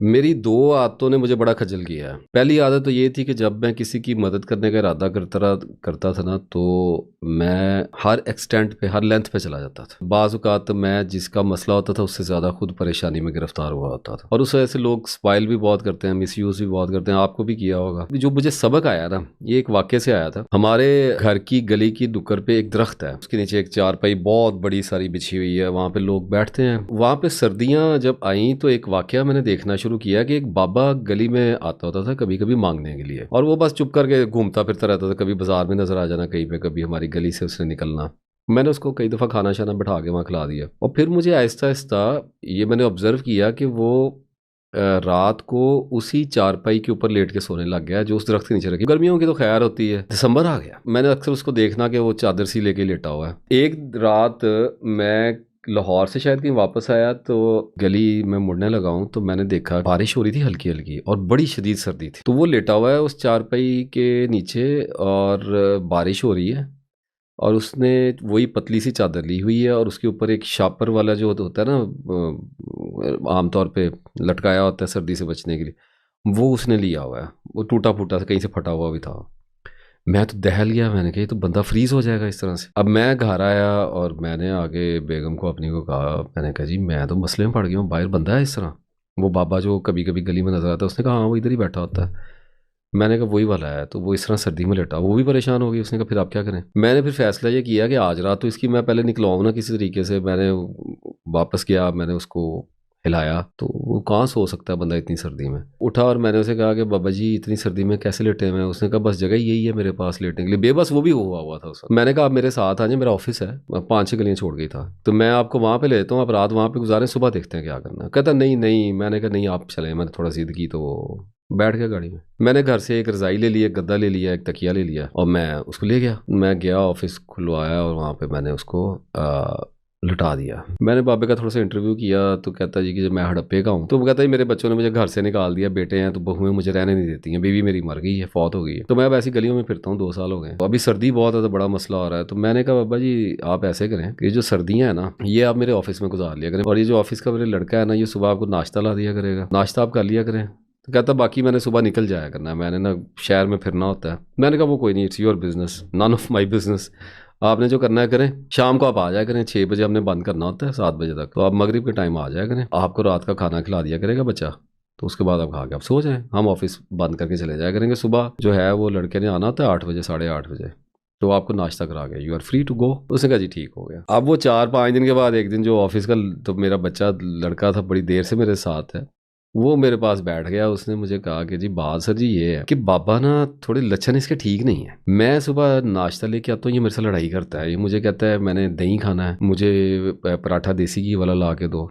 मेरी 2 आदतों ने मुझे बड़ा खज्जल किया है। पहली आदत तो ये थी कि जब मैं किसी की मदद करने का इरादा करता था ना, तो मैं हर एक्सटेंट पे, हर लेंथ पे चला जाता था। बाज़ औक़ात मैं जिसका मसला होता था, उससे ज़्यादा खुद परेशानी में गिरफ़्तार हुआ होता था। और उस वजह से लोग स्पॉइल भी बहुत करते हैं, मिसयूज़ भी बहुत करते हैं। आपको भी किया होगा। जो मुझे सबक आया ना, ये एक वाक़ये से आया था। हमारे घर की गली की नुक्कड़ पे एक दरख्त है, उसके नीचे एक चारपाई बहुत बड़ी सारी बिछी हुई है, वहाँ पे लोग बैठते हैं। वहाँ पे सर्दियाँ जब आईं तो एक वाक़या मैंने देखना शुरू किया कि एक बाबा गली में आता होता था कभी-कभी माँगने के लिए, और वो बस चुप करके घूमता फिरता रहता था। कभी बाज़ार में नज़र आ जाना कहीं पे, कभी हमारी गली से उसने निकलना। मैंने उसको कई दफ़ा खाना-शाना बिठा के वहाँ खिला दिया, और फिर मुझे आहिस्ता-आहिस्ता ये मैंने ऑब्ज़र्व किया कि वो रात को उसी चारपाई के ऊपर लेट के सोने लग गया जो उस दरख्त के नीचे रखी। गर्मियों की तो खैर होती है, दिसंबर आ गया, मैंने अक्सर उसको देखना कि वो चादर सी लेके लेटा हुआ है। एक रात मैं लाहौर से शायद कहीं वापस आया, तो गली में मुड़ने लगा हूँ, तो मैंने देखा बारिश हो रही थी हल्की-हल्की, और बड़ी शदीद सर्दी थी। तो वो लेटा हुआ है उस चारपाई के नीचे, और बारिश हो रही है, और उसने वही पतली सी चादर ली हुई है, और उसके ऊपर एक शापर वाला जो होता है ना, आमतौर पे लटकाया होता है सर्दी से बचने के लिए, वो उसने लिया हुआ है। वो टूटा-फूटा सा, कहीं से फटा हुआ भी था। मैं तो दहल गया, मैंने कहा ये तो बंदा फ्रीज़ हो जाएगा इस तरह से। अब मैं घर आया और मैंने आगे बेगम को अपनी को कहा, मैंने कहा जी मैं तो मसले में पड़ गया हूँ, बाहर बंदा है इस तरह। वो बाबा जो कभी-कभी गली में नज़र आता है, उसने कहा हाँ, वो इधर ही बैठा होता है। मैंने कहा वही वाला है, तो वो इस तरह सर्दी में लेटा, वो भी परेशान हो गई। उसने कहा फिर आप क्या करें? मैंने फिर फैसला ये किया कि आज रात तो इसकी मैं पहले निकलवाऊँ ना किसी तरीके से। मैंने वापस गया, मैंने उसको हिलाया, तो वो कहाँ सो सकता है बंदा इतनी सर्दी में। उठा और मैंने उसे कहा कि बाबा जी इतनी सर्दी में कैसे लेटे हुए हैं? उसने कहा बस जगह यही है मेरे पास लेटने के लिए। बेबस वो भी हुआ था उस वक़्त। मैंने कहा आप मेरे साथ आ जाएँ, मेरा ऑफ़िस है, 5-6 गलियाँ छोड़ के ही था, तो मैं आपको वहाँ पे ले लेता हूँ, आप रात वहाँ पे गुज़ारें, सुबह देखते हैं क्या करना है। कहता नहीं, नहीं। मैंने कहा नहीं आप चलें। मैंने थोड़ा ज़िद की तो बैठ गया गाड़ी में। मैंने घर से एक रज़ाई ले ली, एक गद्दा ले लिया, एक तकिया ले लिया, और मैं उसको ले गया। मैं गया ऑफ़िस खुलवाया, और वहाँ पे मैंने उसको लुटा दिया। मैंने बाबे का थोड़ा-सा इंटरव्यू किया, तो कहता जी कि जब मैं हड़प्पे का हूँ, तो वो कहता है मेरे बच्चों ने मुझे घर से निकाल दिया, बेटे हैं तो बहुएँ मुझे रहने नहीं देती हैं, बीवी मेरी मर गई है, फ़ौत हो गई है। तो मैं अब ऐसी गलियों में फिरता हूँ, 2 साल हो गए हैं। अभी सर्दी बहुत है तो बड़ा मसला हो रहा है। तो मैंने कहा बाबा जी आप ऐसे करें कि ये जो सर्दियाँ हैं ना, ये आप मेरे ऑफ़िस में गुज़ार लिया करें, और ये जो ऑफ़िस का मेरा लड़का है ना, ये सुबह आपको नाश्ता ला दिया करेगा, नाश्ता आप कर लिया करें। तो कहता बाकी मैंने सुबह निकल जाया करना है, मैंने ना शहर में फिरना होता है। मैंने कहा वो कोई नहीं, it's your business, none of my business. आपने जो करना है करें, शाम को आप आ जाया करें, 6 बजे हमने बंद करना होता है, 7 बजे तक। तो आप मगरिब के टाइम आ जाया करें, आपको रात का खाना खिला दिया करेगा बच्चा, तो उसके बाद आप खा के आप सो जाएँ। हम ऑफ़िस बंद करके चले जाया करेंगे। सुबह जो है वो लड़के ने आना होता है 8 बजे, साढ़े 8 बजे, तो आपको नाश्ता करा के you are free to go. उसने कहा जी ठीक हो गया। अब वो 4-5 दिन के बाद एक दिन जो ऑफ़िस का, तो मेरा बच्चा लड़का था, बड़ी देर से मेरे साथ है, वो मेरे पास बैठ गया। उसने मुझे कहा कि जी बात सर जी ये है कि बाबा ना थोड़े लक्षण इसके ठीक नहीं है। मैं सुबह नाश्ता लेके आता हूँ, ये मेरे से लड़ाई करता है। ये मुझे कहता है मैंने दही खाना है, मुझे पराठा देसी घी वाला ला के दो,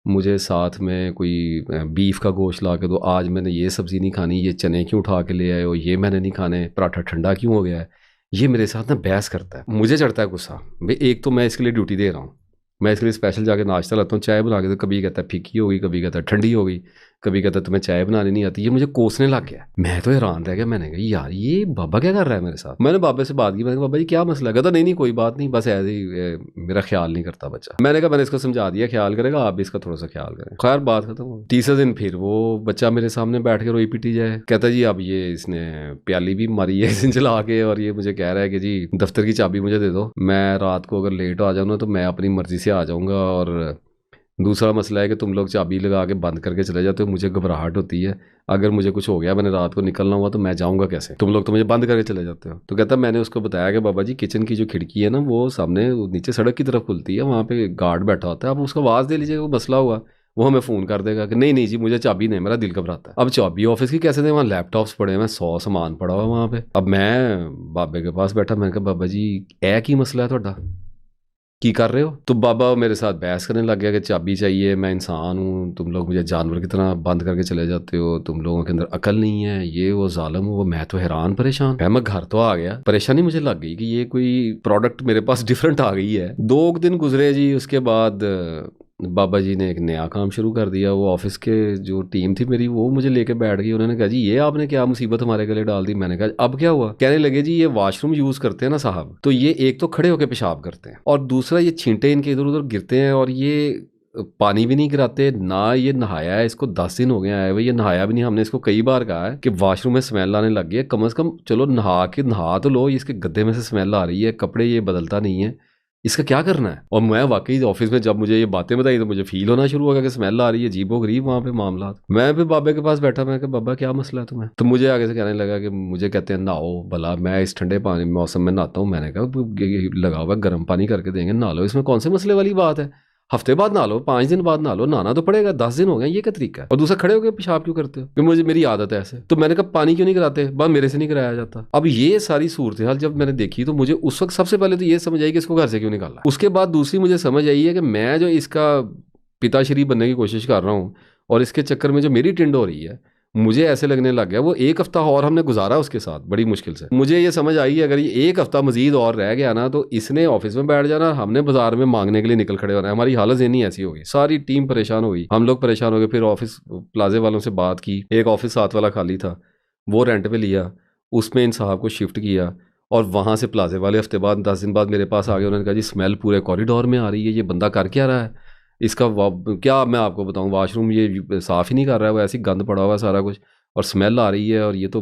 मुझे साथ में कोई बीफ का गोश्त ला के दो, आज मैंने ये सब्ज़ी नहीं खानी, ये चने क्यों उठा के ले आए हो, ये मैंने नहीं खाने, पराठा ठंडा क्यों हो गया है। ये मेरे साथ ना बहस करता है। मुझे चढ़ता है गुस्सा, भई एक तो मैं इसके लिए ड्यूटी दे रहा हूँ, मैं इसके लिए स्पेशल जाके नाश्ता लाता हूँ, चाय बना के, तो कभी कहता है फीकी हो गई, कभी कहता है ठंडी हो गई, कभी कहता है तुम्हें चाय बनानी नहीं आती। ये मुझे कोसने लग गया। मैं तो हैरान रह गया, मैंने कहा यार ये बाबा क्या कर रहा है मेरे साथ। मैंने बाबा से बात की, मैंने कहा बाबा जी क्या मसला है? कहता नहीं नहीं कोई बात नहीं, बस ऐसे ही मेरा ख्याल नहीं करता बच्चा। मैंने कहा मैंने इसको समझा दिया ख्याल करेगा, आप भी इसका थोड़ा सा ख्याल करें। खैर बात खत्म हो गई। तीसरे दिन फिर वो बच्चा मेरे सामने बैठ के रोई पीटी जाए, कहता जी अब ये इसने प्याली भी मारी है इसे जला के, और ये मुझे कह रहा है कि जी दफ्तर की चाबी मुझे दे दो, मैं रात को अगर लेट आ जाऊँ ना तो मैं अपनी मर्जी से आ जाऊँगा, और दूसरा मसला है कि तुम लोग चाबी लगा के बंद करके चले जाते हो, मुझे घबराहट होती है, अगर मुझे कुछ हो गया, मैंने रात को निकलना हुआ तो मैं जाऊँगा कैसे? तुम लोग तो मुझे बंद करके चले जाते हो। तो कहता मैंने उसको बताया कि बाबा जी किचन की जो खिड़की है ना, वो सामने नीचे सड़क की तरफ खुलती है, वहाँ पे गार्ड बैठा होता है, आप उसको आवाज़ दे लीजिएगा, वो मसला हुआ वो हमें फ़ोन कर देगा कि नहीं नहीं जी मुझे चाबी नहीं, मेरा दिल घबराता है। अब चाबी ऑफिस की कैसे दें, वहाँ लैपटॉप्स पड़े हैं, 100 सामान पड़ा हुआ वहाँ पे। अब मैं बाबे के पास बैठा, मैंने कहा बाबा जी ए की मसला है ਤੁਹਾਡਾ की कर रहे हो? तो बाबा मेरे साथ बहस करने लग गया कि चाबी चाहिए, मैं इंसान हूँ, तुम लोग मुझे जानवर की तरह बंद करके चले जाते हो, तुम लोगों के अंदर अकल नहीं है, ये वो जालिम हो वो। मैं तो हैरान परेशान। मैं घर तो आ गया, परेशानी मुझे लग गई कि ये कोई प्रोडक्ट मेरे पास डिफरेंट आ गई है। 2 दिन गुजरे जी, उसके बाद बाबा जी ने एक नया काम शुरू कर दिया। वो ऑफिस के जो टीम थी मेरी, वो मुझे लेके बैठ गई। उन्होंने कहा जी ये आपने क्या मुसीबत हमारे गले डाल दी। मैंने कहा अब क्या हुआ? कहने लगे जी ये वॉशरूम यूज करते हैं ना साहब, तो ये एक तो खड़े होकर पेशाब करते हैं, और दूसरा ये छींटे इनके इधर उधर गिरते हैं, और ये पानी भी नहीं गिराते ना, ये नहाया है, इसको 10 दिन हो गए आए हुए, ये नहाया भी नहीं। हमने इसको कई बार कहा है कि वॉशरूम में स्मेल आने लग गई है, कम से कम चलो नहा तो लो, इसके गद्दे में से स्मेल आ रही है, कपड़े ये बदलता नहीं है, इसका क्या करना है। और मैं वाकई ऑफिस में जब मुझे ये बातें बताई तो मुझे फील होना शुरू हो गया कि स्मेल आ रही है, अजीबो-गरीब वहाँ पे मामला। मैं फिर बाबे के पास बैठा, मैं कहा बाबा क्या मसला है तुम्हें? तो मुझे आगे से कहने लगा कि मुझे कहते हैं नहाओ भला, मैं इस ठंडे पानी मौसम में नहाता हूँ। मैंने कहा लगा हुआ गर्म पानी करके देंगे, नहा लो, इसमें कौन से मसले वाली बात है? हफ्ते बाद नहा लो, 5 दिन बाद नहा लो, नहाना तो पड़ेगा, 10 दिन हो गए, ये क्या तरीका है? और दूसरा खड़े होकर पेशाब क्यों करते हो? कि मुझे मेरी आदत है ऐसे। तो मैंने कहा पानी क्यों नहीं कराते? बस मेरे से नहीं कराया जाता। अब ये सारी सूरत हाल जब मैंने देखी तो मुझे उस वक्त सबसे पहले तो ये समझ आई कि इसको घर से क्यों निकाला। उसके बाद दूसरी मुझे समझ आई है कि मैं जो इसका पिताश्री बनने की कोशिश कर रहा हूँ और इसके चक्कर में जो मेरी टिंड हो रही है, मुझे ऐसे लगने लग गया वो 1 हफ्ता और हमने गुजारा उसके साथ बड़ी मुश्किल से। मुझे ये समझ आई है अगर ये 1 हफ्ता मजीद और रह गया ना तो इसने ऑफिस में बैठ जाना, हमने बाजार में मांगने के लिए निकल खड़े होना है। हमारी हालत नहीं ऐसी होगी, सारी टीम परेशान हो गई, हम लोग परेशान हो गए। फिर ऑफिस प्लाजे वालों से बात की, एक ऑफिस साथ वाला खाली था, वो रेंट पे लिया, उसमें इन साहब को शिफ्ट किया और वहाँ से प्लाजे वाले हफ्ते बाद 10 दिन बाद मेरे पास आ गए। उन्होंने कहा जी स्मेल पूरे कॉरिडोर में आ रही है, ये बंदा कर क्या रहा है? इसका क्या मैं आपको बताऊं, वाशरूम ये साफ़ ही नहीं कर रहा है, वो ऐसे ही गंद पड़ा हुआ है सारा कुछ, और स्मेल आ रही है, और ये तो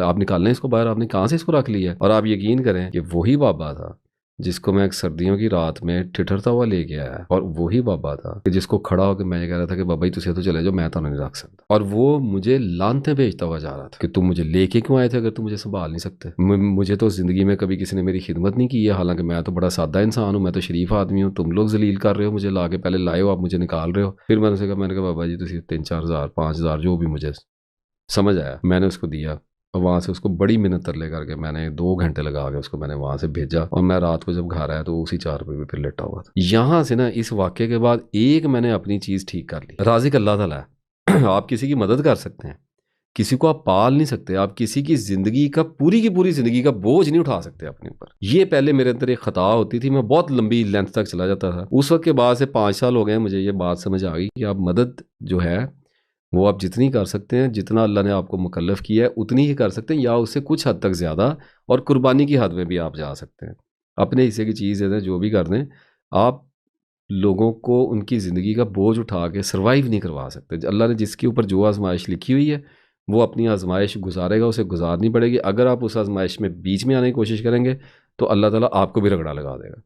आप निकाल लें इसको बाहर, आपने कहाँ से इसको रख लिया है? और आप यकीन करें कि वही बाबा था जिसको मैं एक सर्दियों की रात में ठिठरता हुआ लेके आया, और वही बाबा था कि जिसको खड़ा होकर मैं ये कह रहा था कि बाबा जी तुझे तो चले जाओ, मैं तो नहीं रख सकता। और वो मुझे लानतें भेजता हुआ जा रहा था कि तुम मुझे लेके क्यों आए थे अगर तुम मुझे संभाल नहीं सकते। मुझे तो ज़िंदगी में कभी किसी ने मेरी खिदमत नहीं की है, हालांकि मैं तो बड़ा सादा इंसान हूँ, मैं तो शरीफ आदमी हूँ। तुम लोग जलील कर रहे हो मुझे, ला के पहले लाए हो, आप मुझे निकाल रहे हो। फिर मैंने कहा बाबा जी तुम 3-4 हज़ार 5 हज़ार जो भी मुझे समझ आया मैंने उसको दिया, और वहाँ से उसको बड़ी मिन्नत तरले करके मैंने 2 घंटे लगा के उसको मैंने वहाँ से भेजा। और मैं रात को जब घर आया तो उसी 4 पे फिर लेटा हुआ था। यहाँ से ना इस वाक्य के बाद एक मैंने अपनी चीज़ ठीक कर ली, राज़िक अल्लाह ताला है। आप किसी की मदद कर सकते हैं, किसी को आप पाल नहीं सकते, आप किसी की ज़िंदगी का पूरी की पूरी ज़िंदगी का बोझ नहीं उठा सकते अपने ऊपर। ये पहले मेरे अंदर एक ख़ता होती थी, मैं बहुत लंबी लेंथ तक चला जाता था। उस वक्त के बाद से 5 साल हो गए मुझे ये बात समझ आ गई कि आप मदद जो है वो आप जितनी कर सकते हैं, जितना अल्लाह ने आपको मुकल्लफ़ किया है उतनी ही कर सकते हैं, या उससे कुछ हद तक ज़्यादा, और कुर्बानी की हद में भी आप जा सकते हैं। अपने हिस्से की चीज़ है जो भी कर दें, आप लोगों को उनकी ज़िंदगी का बोझ उठा के सर्वाइव नहीं करवा सकते। अल्लाह ने जिसके ऊपर जो आज़माइश लिखी हुई है वो अपनी आज़माइश गुजारेगा, उसे गुजारनी पड़ेगी। अगर आप उस आज़माइश में बीच में आने की कोशिश करेंगे तो अल्लाह ताला आपको भी रगड़ा लगा देगा।